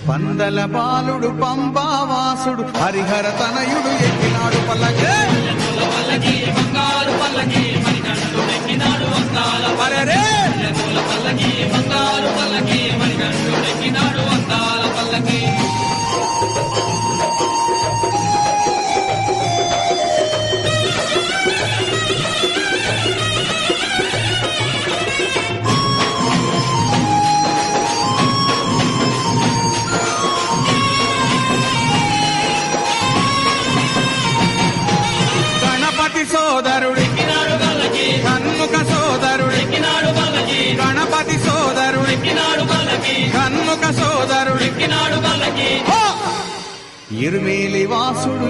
పందల బాలుడు పంబావాసుడు హరిహర తనయుడు ఎక్కినాడు పల్లకి బంగారు పల్లకి మణికంఠుడెక్కినాడు అందాల పల్లకి బంగారు పల్లకి మణికంఠుడెక్కినాడు అందాల పల్లకి సోదరుడు కన్ముఖ సోదరుడు గణపతి సోదరుడు కన్ముఖ సోదరుడు ఇరుమేలి వాసుడు